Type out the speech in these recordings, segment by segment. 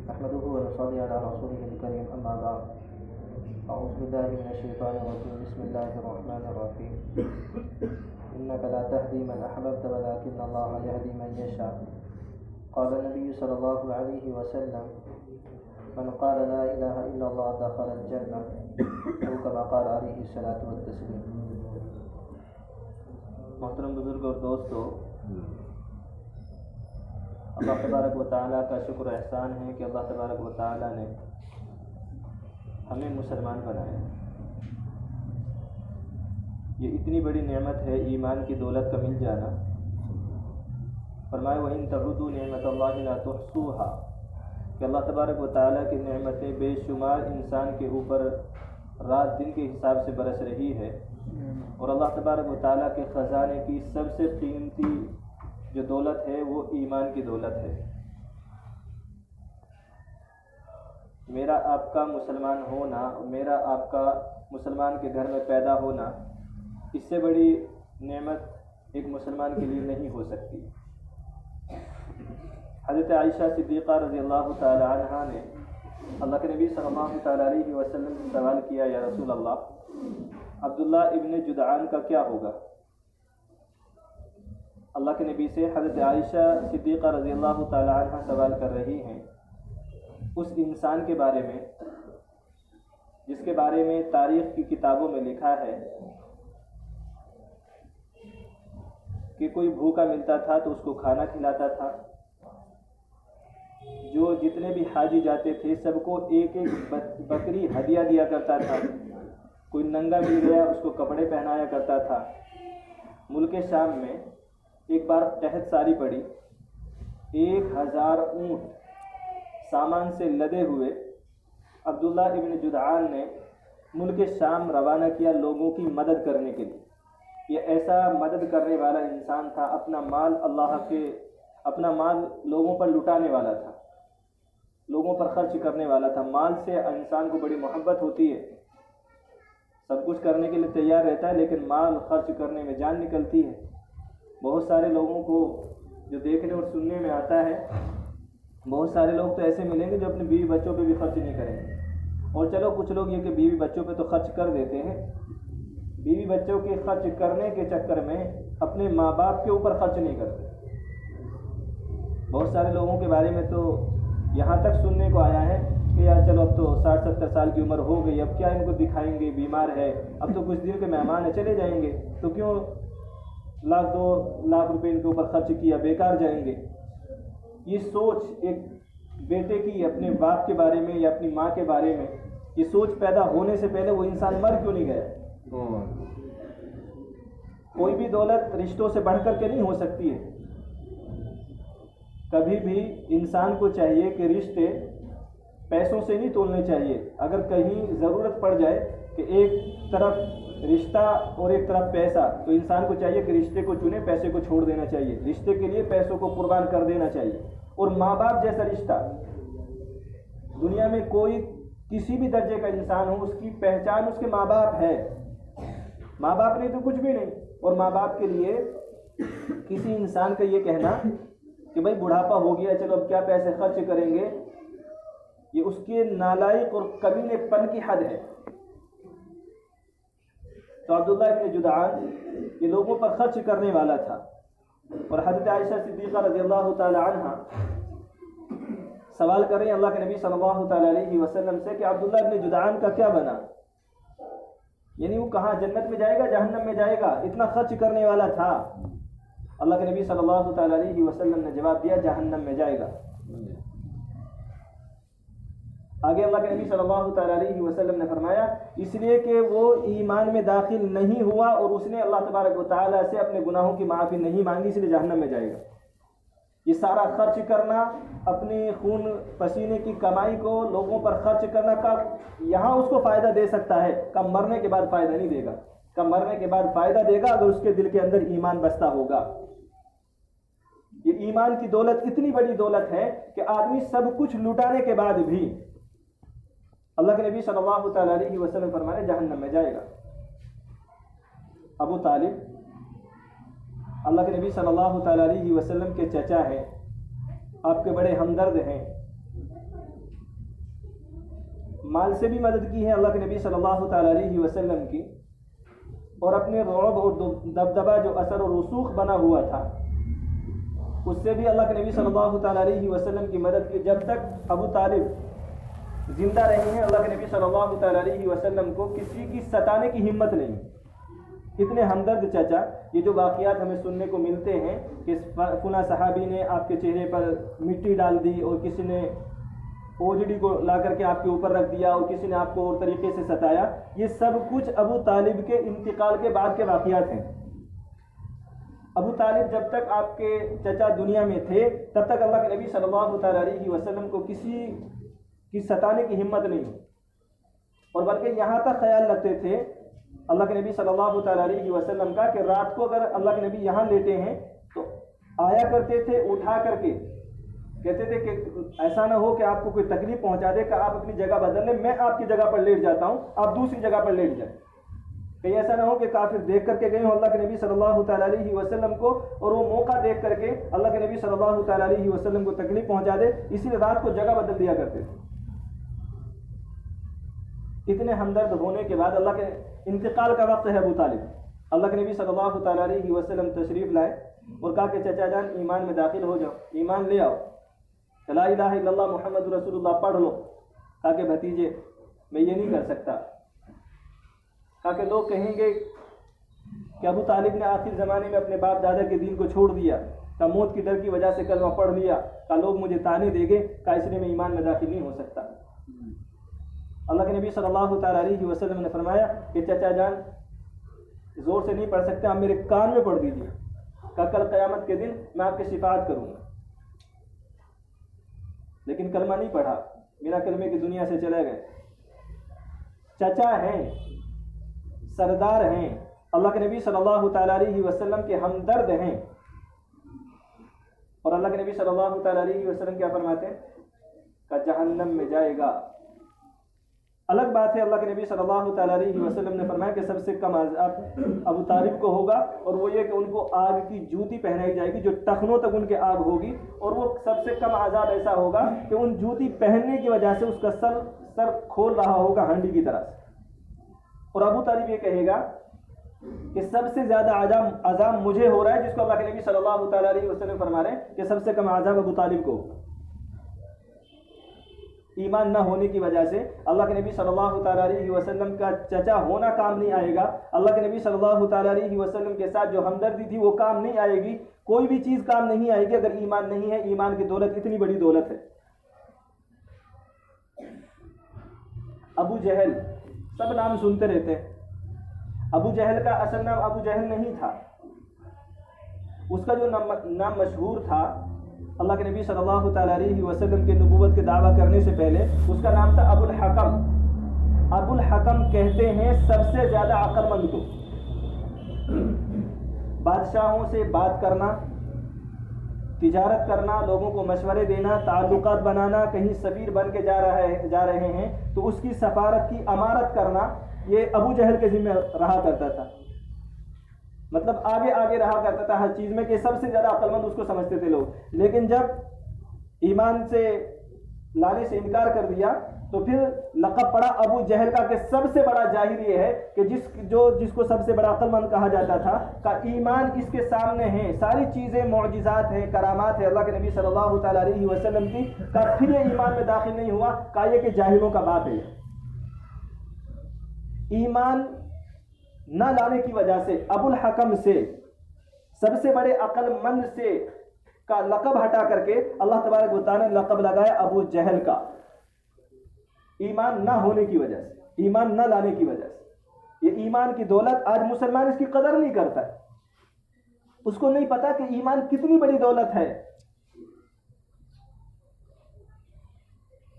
نحمده ونصلي على رسوله الكريم أما بعد أعوذ بالله من الشيطان الرجيم بسم الله الرحمن الرحيم إنك لا تهدي من أحببت ولكن الله يهدي من يشاء قال النبي صلى الله عليه وسلم من قال لا إله إلا الله دخل الجنة أو كما قال عليه الصلاة والتسليم. محترم بزرگ اور دوستو، اللہ تبارک و تعالیٰ کا شکر و احسان ہے کہ اللہ تبارک و تعالیٰ نے ہمیں مسلمان بنایا. یہ اتنی بڑی نعمت ہے ایمان کی دولت کا مل جانا. فرمائے وَإِن تَعُدُّوا نِعْمَتَ اللَّهِ لَا تُحْصُوهَا، کہ اللہ تبارک و تعالیٰ کی نعمتیں بے شمار انسان کے اوپر رات دن کے حساب سے برس رہی ہے، اور اللہ تبارک و تعالیٰ کے خزانے کی سب سے قیمتی جو دولت ہے وہ ایمان کی دولت ہے. میرا آپ کا مسلمان ہونا، میرا آپ کا مسلمان کے گھر میں پیدا ہونا، اس سے بڑی نعمت ایک مسلمان کے لیے نہیں ہو سکتی. حضرت عائشہ صدیقہ رضی اللہ تعالی عنہا نے اللہ کے نبی صلی اللہ تعالی علیہ وسلم سے سوال کیا، یا رسول اللہ، عبداللہ ابن جدعان کا کیا ہوگا؟ اللہ کے نبی سے حضرت عائشہ صدیقہ رضی اللہ تعالی عنہ سوال کر رہی ہیں اس انسان کے بارے میں جس کے بارے میں تاریخ کی کتابوں میں لکھا ہے کہ کوئی بھوکا ملتا تھا تو اس کو کھانا کھلاتا تھا، جو جتنے بھی حاجی جاتے تھے سب کو ایک ایک بکری ہدیہ دیا کرتا تھا، کوئی ننگا مل گیا اس کو کپڑے پہنایا کرتا تھا. ملک شام میں ایک بار قحط ساری پڑی، 1000 اونٹ سامان سے لدے ہوئے عبداللہ ابن جدعان نے ملک شام روانہ کیا لوگوں کی مدد کرنے کے لیے. یہ ایسا مدد کرنے والا انسان تھا، اپنا مال لوگوں پر لٹانے والا تھا، لوگوں پر خرچ کرنے والا تھا. مال سے انسان کو بڑی محبت ہوتی ہے، سب کچھ کرنے کے لیے تیار رہتا ہے، لیکن مال خرچ کرنے میں جان نکلتی ہے. بہت سارے لوگوں کو جو دیکھنے اور سننے میں آتا ہے، بہت سارے لوگ تو ایسے ملیں گے جو اپنے بیوی بچوں پہ بھی خرچ نہیں کریں گے. اور چلو کچھ لوگ یہ کہ بیوی بچوں پہ تو خرچ کر دیتے ہیں، بیوی بچوں کے خرچ کرنے کے چکر میں اپنے ماں باپ کے اوپر خرچ نہیں کرتے. بہت سارے لوگوں کے بارے میں تو یہاں تک سننے کو آیا ہے کہ یار چلو اب تو 60-70 سال کی عمر ہو گئی، اب کیا ان کو دکھائیں گے، بیمار ہے، اب تو کچھ دن کے مہمان ہیں چلے جائیں گے، تو کیوں 1-2 لاکھ روپے ان کے اوپر خرچ کیا، بیکار جائیں گے. یہ سوچ ایک بیٹے کی اپنے باپ کے بارے میں یا اپنی ماں کے بارے میں، یہ سوچ پیدا ہونے سے پہلے وہ انسان مر کیوں نہیں گیا؟ کوئی بھی دولت رشتوں سے بڑھ کر کے نہیں ہو سکتی ہے. کبھی بھی انسان کو چاہیے کہ رشتے پیسوں سے نہیں تولنے چاہیے. اگر کہیں ضرورت پڑ جائے کہ ایک طرف رشتہ اور ایک طرف پیسہ، تو انسان کو چاہیے کہ رشتے کو چنے، پیسے کو چھوڑ دینا چاہیے. رشتے کے لیے پیسوں کو قربان کر دینا چاہیے. اور ماں باپ جیسا رشتہ دنیا میں کوئی کسی بھی درجے کا انسان ہو، اس کی پہچان اس کے ماں باپ ہے. ماں باپ نہیں تو کچھ بھی نہیں. اور ماں باپ کے لیے کسی انسان کا یہ کہنا کہ بھائی بڑھاپا ہو گیا چلو اب کیا پیسے خرچ کریں گے، یہ اس کے نالائق اور کمینے پن کی حد ہے. تو عبداللہ ابن جدعان یہ لوگوں پر خرچ کرنے والا تھا. اور حضرت عائشہ صدیقہ رضی اللہ تعالی عنہ سوال کر رہے ہیں اللہ کے نبی صلی اللہ تعالی علیہ وسلم سے کہ عبداللہ ابن جدعان کا کیا بنا، یعنی وہ کہاں، جنت میں جائے گا جہنم میں جائے گا؟ اتنا خرچ کرنے والا تھا. اللہ کے نبی صلی اللہ تعالی علیہ وسلم نے جواب دیا جہنم میں جائے گا. آگے اللہ کے نبی صلی اللہ تعالی علیہ وسلم نے فرمایا اس لیے کہ وہ ایمان میں داخل نہیں ہوا اور اس نے اللہ تبارک و تعالیٰ سے اپنے گناہوں کی معافی نہیں مانگی، اس لیے جہنم میں جائے گا. یہ سارا خرچ کرنا، اپنے خون پسینے کی کمائی کو لوگوں پر خرچ کرنا کا یہاں اس کو فائدہ دے سکتا ہے، کم مرنے کے بعد فائدہ نہیں دے گا. کم مرنے کے بعد فائدہ دے گا اگر اس کے دل کے اندر ایمان بستا ہوگا. یہ ایمان کی دولت اتنی بڑی دولت ہے کہ آدمی سب کچھ لٹانے کے بعد بھی اللہ کے نبی صلی اللہ تعالی علیہ وسلم فرمانے جہنم میں جائے گا. ابو طالب اللہ کے نبی صلی اللہ تعالی علیہ وسلم کے چچا ہیں، آپ کے بڑے ہمدرد ہیں. مال سے بھی مدد کی ہے اللہ کے نبی صلی اللہ تعالیٰ علیہ وسلم کی, اور اپنے رعب اور دبدبہ جو اثر و رسوخ بنا ہوا تھا اس سے بھی اللہ کے نبی صلی اللہ تعالیٰ علیہ وسلم کی مدد کی. جب تک ابو طالب زندہ رہے ہیں اللہ کے نبی صلی اللہ تعالیٰ علیہ وسلم کو کسی کی ستانے کی ہمت نہیں. اتنے ہمدرد چچا. یہ جو واقعات ہمیں سننے کو ملتے ہیں کہ فلاں صحابی نے آپ کے چہرے پر مٹی ڈال دی, اور کسی نے اوجڑی کو لا کر کے آپ کے اوپر رکھ دیا, اور کسی نے آپ کو اور طریقے سے ستایا, یہ سب کچھ ابو طالب کے انتقال کے بعد کے واقعات ہیں. ابو طالب جب تک آپ کے چچا دنیا میں تھے تب تک اللہ کے نبی صلی اللہ تعالیٰ علیہ وسلم کو کسی کی ستانے کی ہمت نہیں ہوئی, اور بلکہ یہاں تک خیال رکھتے تھے اللہ کے نبی صلی اللہ تعالیٰ علیہ وسلم کا کہ رات کو اگر اللہ کے نبی یہاں لیٹے ہیں تو آیا کرتے تھے اٹھا کر کے, کہتے تھے کہ ایسا نہ ہو کہ آپ کو کوئی تکلیف پہنچا دے کہ آپ اپنی جگہ بدل لیں, میں آپ کی جگہ پر لیٹ جاتا ہوں, آپ دوسری جگہ پر لیٹ جائیں. کہیں ایسا نہ ہو کہ کافر دیکھ کر کے گئے ہوں اللہ کے نبی صلی اللہ تعالیٰ علیہ وسلم کو, اور وہ موقع دیکھ کر کے اللہ کے نبی صلی اللہ تعالیٰ علیہ وسلم کو تکلیف پہنچا دے, اسی لیے رات کو جگہ بدل دیا کرتے تھے. اتنے ہمدرد ہونے کے بعد اللہ کے انتقال کا وقت ہے ابو طالب, اللہ کے نبی صلی اللہ تعالیٰ علیہ وسلم تشریف لائے اور کہا کہ چچا جان ایمان میں داخل ہو جاؤ, ایمان لے آؤ, لا الہ الا اللہ محمد رسول اللہ پڑھ لو. کہا کہ بھتیجے میں یہ نہیں کر سکتا. کہا کہ لوگ کہیں گے کہ ابو طالب نے آخر زمانے میں اپنے باپ دادا کے دین کو چھوڑ دیا, کہا موت کی ڈر کی وجہ سے کلمہ پڑھ لیا, کہا لوگ مجھے تانے دے گے, کہا اس لیے میں ایمان میں داخل نہیں ہو سکتا. اللہ کے نبی صلی اللہ تعالیٰ علیہ وسلم نے فرمایا کہ چچا جان زور سے نہیں پڑھ سکتے, آپ میرے کان میں پڑھ دیجیے, کہا کل قیامت کے دن میں آپ کی شفاعت کروں گا. لیکن کلمہ نہیں پڑھا, بنا کلمے کی دنیا سے چلے گئے. چچا ہیں, سردار ہیں, اللہ کے نبی صلی اللہ تعالیٰ علیہ وسلم کے ہمدرد ہیں, اور اللہ کے نبی صلی اللہ تعالیٰ علیہ وسلم کیا فرماتے ہیں کہ جہنم میں جائے گا. الگ بات ہے اللہ کے نبی صلی اللہ تعالیٰ علیہ وسلم نے فرمایا کہ سب سے کم عذاب ابو طالب کو ہوگا, اور وہ یہ کہ ان کو آگ کی جوتی پہنائی جائے گی جو ٹخنوں تک ان کے آگ ہوگی, اور وہ سب سے کم عذاب ایسا ہوگا کہ ان جوتی پہننے کی وجہ سے اس کا سر کھول رہا ہوگا ہنڈی کی طرح سے. اور ابو طالب یہ کہے گا کہ سب سے زیادہ عذاب مجھے ہو رہا ہے, جس کو اللہ کے نبی صلی اللہ تعالیٰ علیہ وسلم فرما رہے ہیں کہ سب سے کم عذاب ابو طالب کو ہوگا. ایمان نہ ہونے کی وجہ سے اللہ کے نبی صلی اللہ تعالیٰ علیہ وسلم کا چچا ہونا کام نہیں آئے گا, اللہ کے نبی صلی اللہ تعالیٰ علیہ وسلم کے ساتھ جو ہمدردی تھی وہ کام نہیں آئے گی, کوئی بھی چیز کام نہیں آئے گی اگر ایمان نہیں ہے. ایمان کی دولت اتنی بڑی دولت ہے. ابو جہل, سب نام سنتے رہتے ہیں. ابو جہل کا اصل نام ابو جہل نہیں تھا, اس کا جو نام مشہور تھا اللہ کے نبی صلی اللہ تعالیٰ علیہ وسلم کے نبوت کے دعویٰ کرنے سے پہلے اس کا نام تھا ابو الحکم. ابو الحکم کہتے ہیں سب سے زیادہ عقل مند کو. بادشاہوں سے بات کرنا, تجارت کرنا, لوگوں کو مشورے دینا, تعلقات بنانا, کہیں سفیر بن کے جا رہے ہیں تو اس کی سفارت کی امارت کرنا, یہ ابو جہل کے ذمہ رہا کرتا تھا. مطلب آگے رہا کرتا تھا ہر چیز میں, کہ سب سے زیادہ عقل مند اس کو سمجھتے تھے لوگ. لیکن جب ایمان سے لانے سے انکار کر دیا تو پھر لقب پڑا ابو جہل کا, کہ سب سے بڑا جاہل یہ ہے کہ جس کو سب سے بڑا عقل مند کہا جاتا تھا کہ ایمان اس کے سامنے ہے, ساری چیزیں معجزات ہیں, کرامات ہے اللہ کے نبی صلی اللہ تعالیٰ علیہ وسلم کی, کہ پھر یہ ایمان میں داخل نہیں ہوا, کہا یہ کہ جاہلوں کا بات ہے. ایمان نہ لانے کی وجہ سے ابو الحکم سے, سب سے بڑے عقل مند سے کا لقب ہٹا کر کے اللہ تبارک و تعالیٰ نے لقب لگایا ابو جہل کا. ایمان نہ ہونے کی وجہ سے, ایمان نہ لانے کی وجہ سے. یہ ایمان کی دولت آج مسلمان اس کی قدر نہیں کرتا ہے, اس کو نہیں پتا کہ ایمان کتنی بڑی دولت ہے.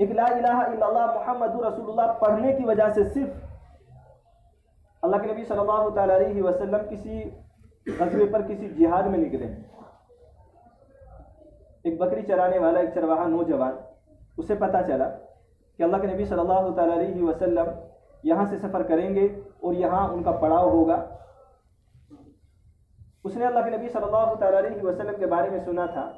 ایک لا الہ الا اللہ محمد رسول اللہ پڑھنے کی وجہ سے صرف اللہ کے نبی صلی اللہ تعالیٰ علیہ وسلم کسی غزوے پر کسی جہاد میں نکلے, ایک بکری چرانے والا ایک چرواہا نوجوان, اسے پتہ چلا کہ اللہ کے نبی صلی اللہ تعالیٰ علیہ وسلم یہاں سے سفر کریں گے اور یہاں ان کا پڑاؤ ہوگا. اس نے اللہ کے نبی صلی اللہ تعالیٰ علیہ وسلم کے بارے میں سنا تھا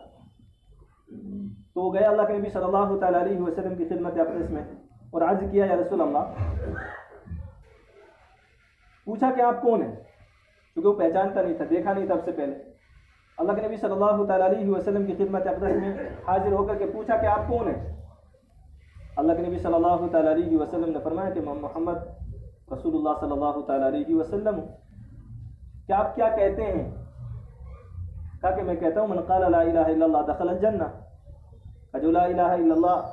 تو وہ گیا اللہ کے نبی صلی اللہ تعالیٰ علیہ وسلم کی خدمت اقدس میں اور عرض کیا یا رسول اللہ، پوچھا کہ آپ کون ہیں، کیونکہ وہ پہچانتا نہیں تھا، دیکھا نہیں تھا اب سے پہلے۔ اللہ کے نبی صلی اللہ تعالیٰ علیہ وسلم کی خدمت اقدس میں حاضر ہو کر کے پوچھا کہ آپ کون ہیں۔ اللہ کے نبی صلی اللہ تعالیٰ علیہ وسلم نے فرمایا کہ محمد رسول اللہ صلی اللہ تعالیٰ علیہ وسلم کہ آپ کیا کہتے ہیں؟ کہا کہ میں کہتا ہوں من قال لا الہ الا اللہ دخل الجنہ، جو لا الہ الا اللہ